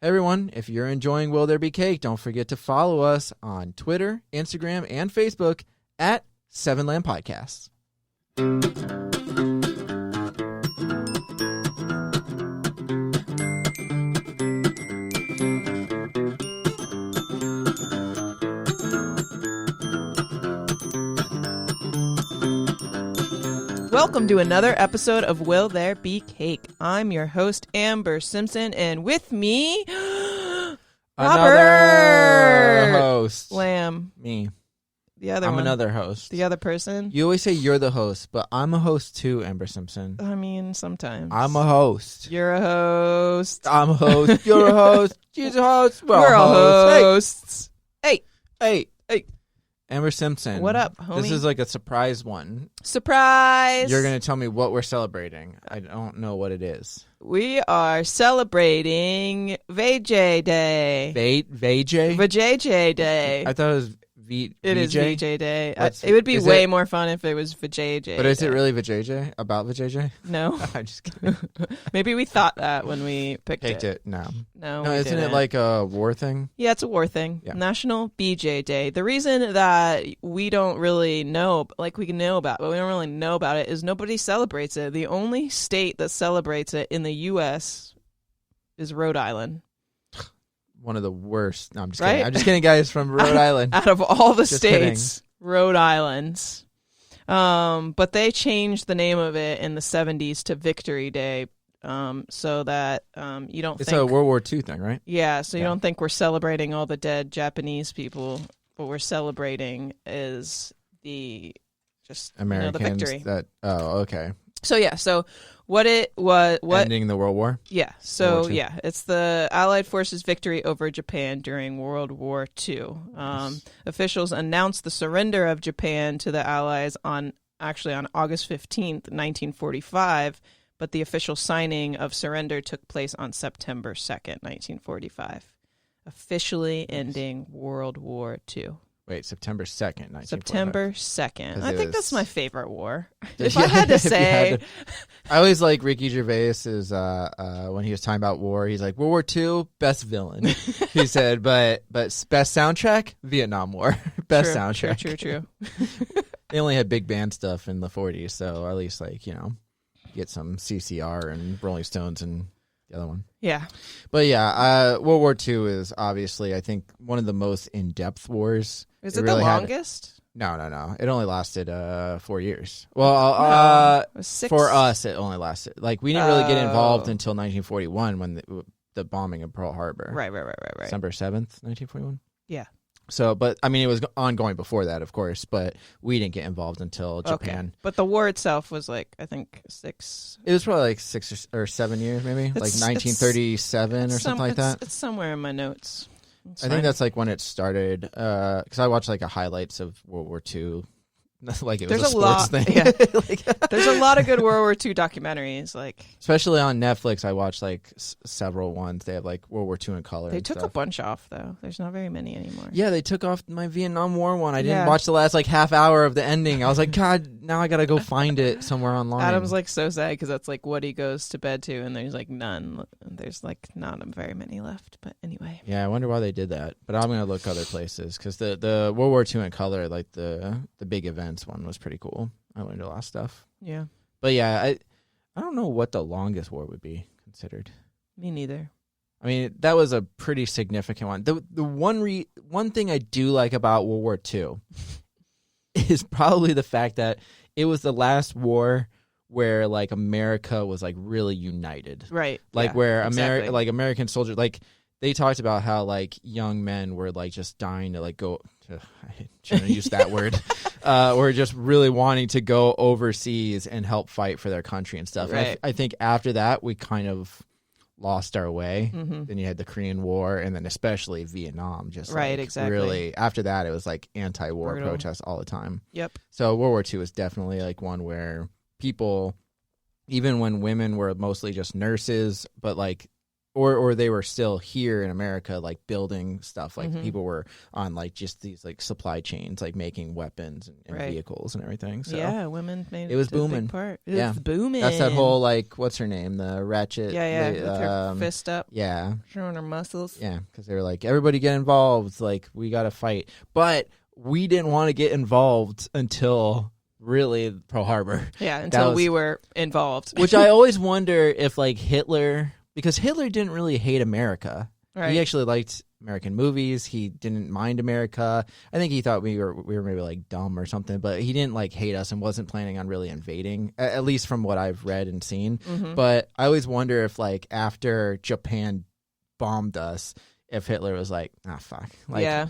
Hey everyone, if you're enjoying Will There Be Cake, don't forget to follow us on Twitter, Instagram, and Facebook at Seven Land Podcasts. Welcome to another episode of Will There Be Cake. I'm your host, Amber Simpson, and with me, Another host. Lamb. Me. The other I'm one. another host. The other person. You always say you're the host, but I'm a host too, Amber Simpson. I mean, sometimes. I'm a host. You're a host. I'm a host. You're a host. She's a host. We're all hosts. Hey. Hey. Amber Simpson. What up, homie? This is like a surprise one. Surprise! You're going to tell me what we're celebrating. I don't know what it is. We are celebrating VJ Day. VJ? VJJ Day. I thought it was It is VJ Day. What's- It would be is way it- more fun if it was VJJ. But is Day. it really VJJ? About VJJ? No. I'm just kidding. Maybe we thought that when we picked it. No. No, No, we isn't it didn't. like a war thing? Yeah, it's a war thing. Yeah. National BJ Day. The reason that we don't really know, like we can know about, but we don't really know about it is nobody celebrates it. The only state that celebrates it in the U.S. is Rhode Island. One of the worst. No, I'm just Right? kidding. I'm just kidding, guys, from Rhode Island. Out of all the Just states, Rhode Island's. But they changed the name of it in the 70s to Victory Day, so that you don't It's think... a World War II thing, right? Yeah, so you Yeah. don't think we're celebrating all the dead Japanese people. What we're celebrating is the Americans the victory. that... Oh, okay. So yeah, so what it was, Ending the World War? yeah, World so War II. yeah, it's the Allied forces' victory over Japan during World War II. Officials announced the surrender of Japan to the Allies on August 15th, 1945, but the official signing of surrender took place on September 2nd, 1945, officially ending World War II. Wait, September 2nd, 1945. September 2nd. 'Cause I it think that's was- my favorite war. Yeah, If I had to if you say, had to- I always like Ricky Gervais is when he was talking about war, he's like, World War II, best villain. He said, but best soundtrack, Vietnam War. Best True, soundtrack. True. They only had big band stuff in the 40s, so at least get some CCR and Rolling Stones and the other one. Yeah. But yeah, World War II is obviously, I think, one of the most in-depth wars. Is It it really the had- longest? No. It only lasted 4 years. Well, It was 6. for us, it only lasted. Like, we didn't really get involved Oh. until 1941 when the bombing of Pearl Harbor. Right. December 7th, 1941? Yeah. So, but, I mean, it was ongoing before that, of course, but we didn't get involved until Japan. Okay. But the war itself was like, I think 6. It was probably like 6 or 7 years, maybe, like It's- 1937 or something like that. It's somewhere in my notes. It's I think fine. that's like when it started, because I watched like a highlights of World War II, like it was There's a a sports lot- thing. yeah. Like- There's a lot of good World War II documentaries. Like especially on Netflix, I watched like several ones. They have like World War II in color. they and took a stuff. bunch off though. There's not very many anymore. Yeah, they took off my Vietnam War one. I didn't Yeah. watch the last like half hour of the ending. I was like, God, now I gotta go find it somewhere online. Adam's like so sad because that's like what he goes to bed to, and there's like none. There's like not very many left. But anyway, yeah, I wonder why they did that. But I'm gonna look other places because the World War II in color, like the big events one, was pretty cool. I learned a lot of stuff. yeah, But yeah, I don't know what the longest war would be considered. me neither. I mean, that was a pretty significant one. The one thing I do like about World War II is probably the fact that it was the last war where like America was like really united. Right. Like yeah, where exactly. American soldiers, like they talked about how like young men were like just dying to like go I shouldn't use that word. Or just really wanting to go overseas and help fight for their country and stuff. Right. I think after that we kind of lost our way. Mm-hmm. Then you had the Korean War, and then especially Vietnam. Just Right, like, exactly. Really, after that, it was like anti-war Brutal. protests all the time. Yep. So World War II is definitely like one where people, even when women were mostly just nurses, but like or they were still here in America, like building stuff. Like Mhm. people were on like just these like supply chains, like making weapons and Right. vehicles and everything. So Yeah, women made it was a big booming. part. It Yeah. was booming. that's that whole like what's her name, the Ratchet. Yeah, the, with her fist up, Yeah, showing her muscles. yeah, because they were like, everybody get involved. Like we got to fight, but we didn't want to get involved until really Pearl Harbor. Yeah, until was- we were involved. Which I always wonder if like Hitler, because Hitler didn't really hate America. Right. He actually liked American movies. He didn't mind America. I think he thought we were maybe like dumb or something, but he didn't like hate us and wasn't planning on really invading, at least from what I've read and seen. Mhm. But I always wonder if like after Japan bombed us, if Hitler was like, ah, fuck. Like, yeah.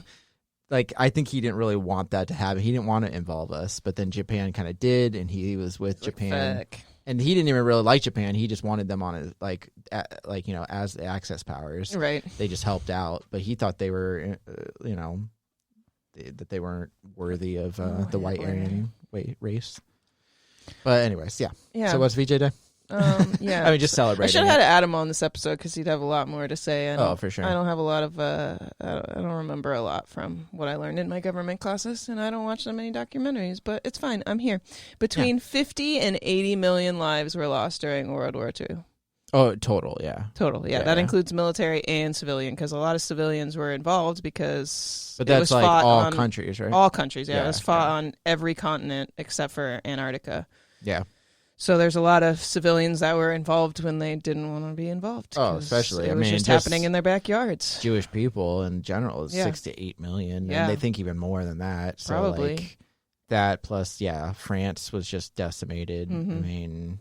like I think he didn't really want that to happen. He didn't want to involve us, but then Japan kind of did, and he was with Japan. Fuck. And he didn't even really like Japan. He just wanted them on his like you know, as the Axis powers. Right. They just helped out, but he thought they were, you know, that they weren't worthy of the white Hitler. Aryan race. But anyways, yeah. Yeah. So what's VJ Day? Yeah. I mean, just I celebrating. should have had Adam on this episode because he'd have a lot more to say. Oh, for sure. I don't have a lot of. I don't remember a lot from what I learned in my government classes, and I don't watch that many documentaries. But it's fine. I'm here. Between 50 and 80 million lives were lost during World War II. Oh, total, yeah. Total, yeah. Yeah. That includes military and civilian, because a lot of civilians were involved because But it that's was like fought all on countries, right? all countries. Yeah, Yeah, it was fought yeah. on every continent except for Antarctica. Yeah. So there's a lot of civilians that were involved when they didn't want to be involved. Oh, 'cause especially. it I was mean, just just- happening in their backyards. Jewish people in general is Yeah. 6 to 8 million, Yeah. and they think even more than that. So Probably. like that plus, yeah, France was just decimated. Mhm. I mean,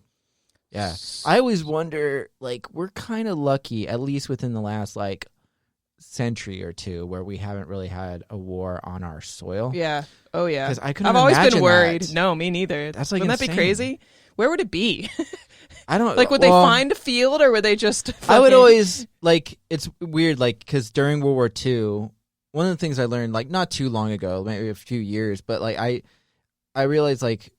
yeah. I always wonder, like, we're kind of lucky, at least within the last like century or two, where we haven't really had a war on our soil. Yeah. Oh yeah. Because I couldn't. I've always been imagine worried. that. No, me neither. That's, like, Wouldn't that be insane. crazy? Where would it be? I don't Like, would well, they find a field, or would they just? I would fucking- always like. It's weird, like because during World War II, one of the things I learned, like not too long ago, maybe a few years, but like I realized like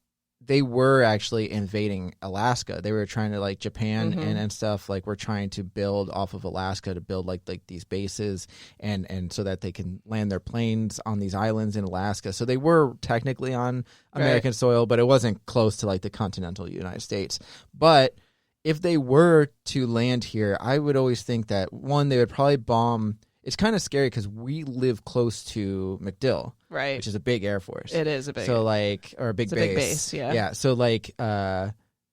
they were actually invading Alaska. They were trying to like Japan Mhm. and stuff. Like we're trying to build off of Alaska to build like these bases and so that they can land their planes on these islands in Alaska. So they were technically on American soil, but it wasn't close to like the continental United States. But if they were to land here, I would always think that one, they would probably bomb. It's kind of scary because we live close to MacDill, Right. which is a big Air Force. It is a big. So like, or a big It's a base. big base, yeah. Yeah. So like,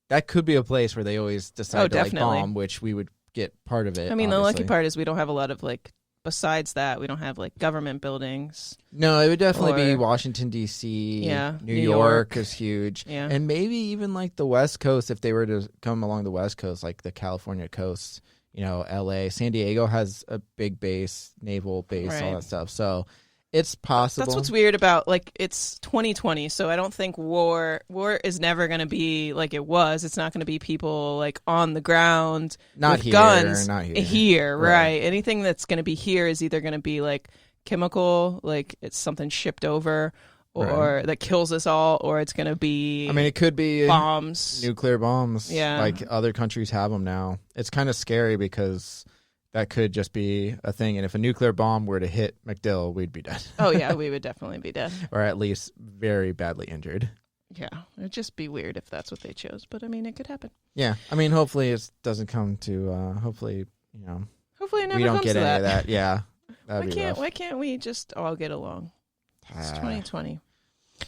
that could be a place where they always decide to like definitely. bomb, which we would get part of it. I mean, the lucky obviously. part is we don't have a lot of like. Besides that, we don't have like government buildings. No, it would definitely be Or- Washington D.C. Yeah, New New York York. is huge, Yeah. and maybe even like the West Coast if they were to come along the West Coast, like the California coast. You know, L.A., San Diego has a big base, naval base, all Right. that stuff. So it's possible. That's what's weird about like it's 2020, so I don't think war is never going to be like it was. It's not going to be people like on the ground Not with here, guns not here. here, Right. right? Anything that's going to be here is either going to be like chemical, like it's something shipped over, or that kills us all, or it's going to be I mean, it could be bombs. nuclear bombs. Yeah. Like other countries have them now. It's kind of scary because that could just be a thing. And if a nuclear bomb were to hit MacDill, we'd be dead. Oh yeah, we would definitely be dead. Or at least very badly injured. Yeah, it'd just be weird if that's what they chose, but I mean, it could happen. Yeah. I mean, hopefully it doesn't come to, hopefully, you know, Hopefully, it never we don't comes get to any that. of that. Yeah. That'd be rough. Why can't we just all get along? It's Ah, 2020.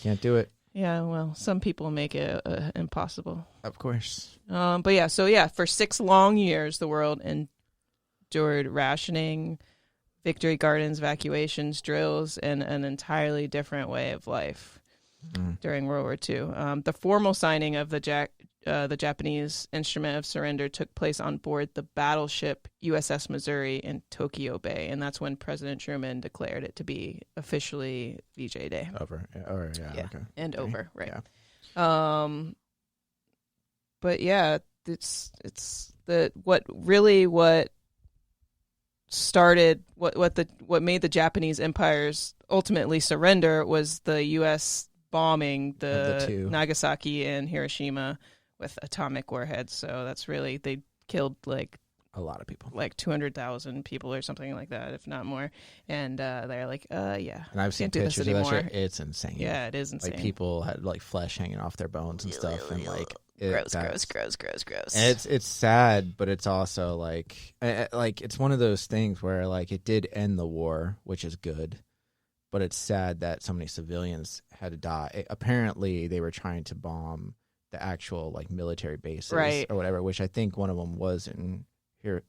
can't do it. Yeah, well, some people make it impossible. Of course. But yeah, so yeah, for 6 long years, the world endured rationing, victory gardens, evacuations, drills, and an entirely different way of life during World War II. The formal signing of the Japanese Instrument of Surrender took place on board the battleship USS Missouri in Tokyo Bay, and that's when President Truman declared it to be officially VJ Day. Over. Yeah. Yeah. Okay. And Okay. over, right? Yeah. But yeah, it's what started what made the Japanese empires ultimately surrender was the U.S. bombing the two. Nagasaki and Hiroshima with atomic warheads. So that's really they killed like A lot of people. like 200,000 people or something like that, if not more. And they're like, yeah, And I've seen can't do this pictures of that anymore. shit. It's insane. Yeah, it is insane. Like people had like flesh hanging off their bones and stuff, and like gross. And it's sad, but it's also like it's one of those things where like it did end the war, which is good, but it's sad that so many civilians had to die. Apparently, they were trying to bomb the actual like military bases or whatever, which I think one of them was in here.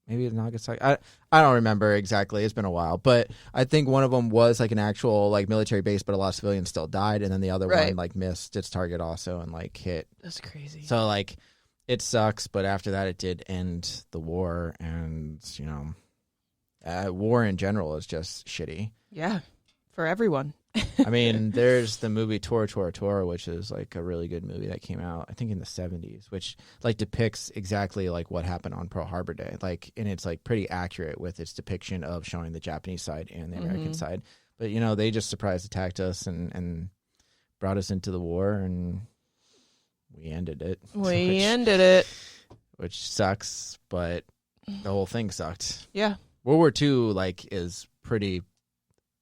Maybe in Nagasaki. I don't remember exactly. It's been a while, but I think one of them was like an actual like military base, but a lot of civilians still died, and then the other one like missed its target also and like hit. That's crazy. So like it sucks, but after that it did end the war, and you know, war in general is just shitty. Yeah, for everyone. I mean, there's the movie Tora, which is like a really good movie that came out, I think, in the 70s, which like depicts exactly like what happened on Pearl Harbor Day. Like, and it's like pretty accurate with its depiction of showing the Japanese side and the American side. But you know, they just surprise attacked us and brought us into the war, and we ended it. Ended it, which sucks, but the whole thing sucked. Yeah, World War II like is pretty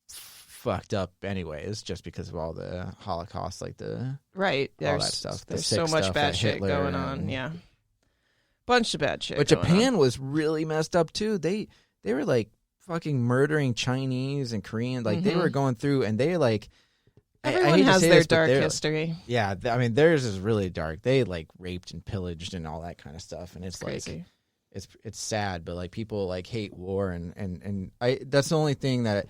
fucked up anyways, just because of all the Holocaust, like the all that stuff. There's so much bad shit Hitler going on. Yeah, bunch of bad shit. But Japan was really messed up too. They were like fucking murdering Chinese and Koreans. Like they were going through, and they like everyone has their dark history. Yeah, I mean theirs is really dark. They like raped and pillaged and all that kind of stuff, and it's crazy. Like it's sad, but like people like hate war, and I that's the only thing that.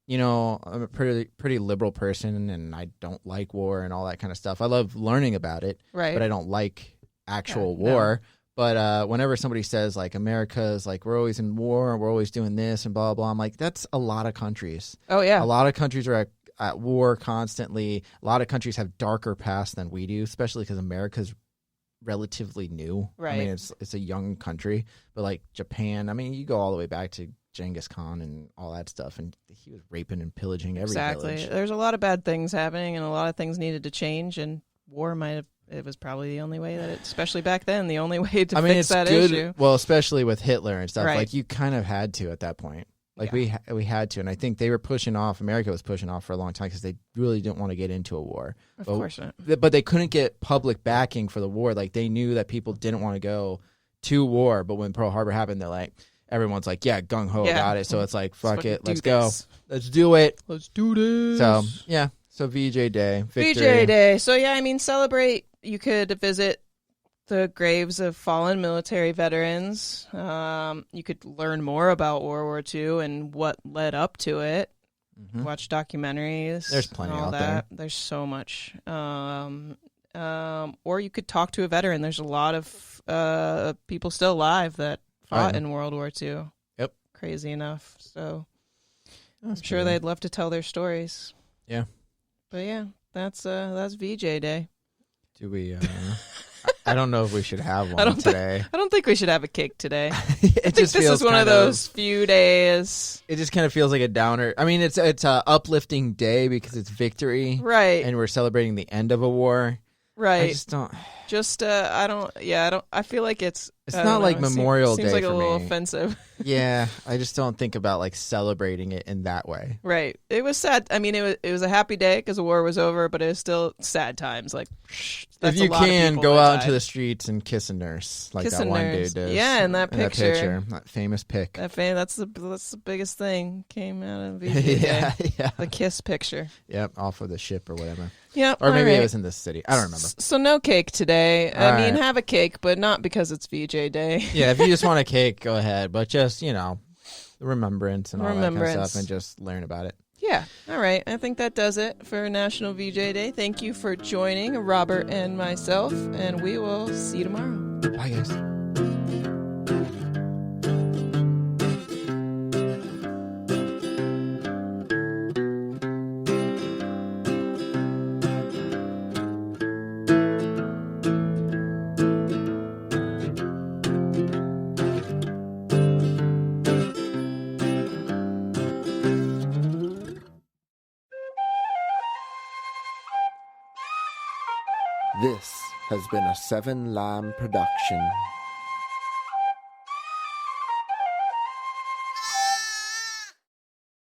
You know, I'm a pretty liberal person, and I don't like war and all that kind of stuff. I love learning about it, but I don't like actual war. No. But whenever somebody says, like, America's, like, we're always in war, and we're always doing this, and blah, blah, blah, I'm like, that's a lot of countries. Oh, yeah. A lot of countries are at war constantly. A lot of countries have darker past than we do, especially because America's relatively new. Right. I mean, it's a young country. But, like, Japan, I mean, you go all the way back to Genghis Khan and all that stuff, and he was raping and pillaging every village. There's a lot of bad things happening, and a lot of things needed to change, and war it was probably the only way especially back then, the only way to fix that issue. Well, especially with Hitler and stuff, like you kind of had to at that point. Like we had to, and I think they were pushing off. America was pushing off for a long time because they really didn't want to get into a war. Of course not. But they couldn't get public backing for the war. Like they knew that people didn't want to go to war. But when Pearl Harbor happened, they're like, everyone's like, yeah, gung ho about it. So it's like, fuck it, let's go, let's do it, let's do this. So yeah, so VJ Day, victory. VJ Day. So yeah, I mean, celebrate. You could visit the graves of fallen military veterans. You could learn more about World War II and what led up to it. Watch documentaries. There's plenty all out that. there. There's so much. Or you could talk to a veteran. There's a lot of people still alive that fought in World War II. Yep. Crazy enough. So I'm sure they'd love to tell their stories. Yeah. But yeah, that's VJ Day. Do we I don't know if we should have one today. I don't think we should have a cake today. I think this is one of those few days. It just kind of feels like a downer. I mean, it's a uplifting day because it's victory. Right. And we're celebrating the end of a war. Right. I just don't. I feel like it's not like Memorial Day. Seems like for a little me. offensive. Yeah, I just don't think about like celebrating it in that way. Right. It was sad. I mean, it was a happy day because the war was over, but it was still sad times. Like, if you can go out into the streets and kiss a nurse, like that one dude does. Yeah, in that picture, that famous pic. That's the biggest thing came out of VJ Day. Yeah. The kiss picture. Yep, off of the ship or whatever. Yep. Or maybe it was in the city. I don't remember. So no cake today. I mean, have a cake, but not because it's VJ Day. Yeah, if you just want a cake, go ahead. But just, the remembrance and all that kind of stuff, and just learn about it. Yeah. All right. I think that does it for National VJ Day. Thank you for joining Robert and myself, and we will see you tomorrow. Bye, guys. This has been a Seven Lamb production.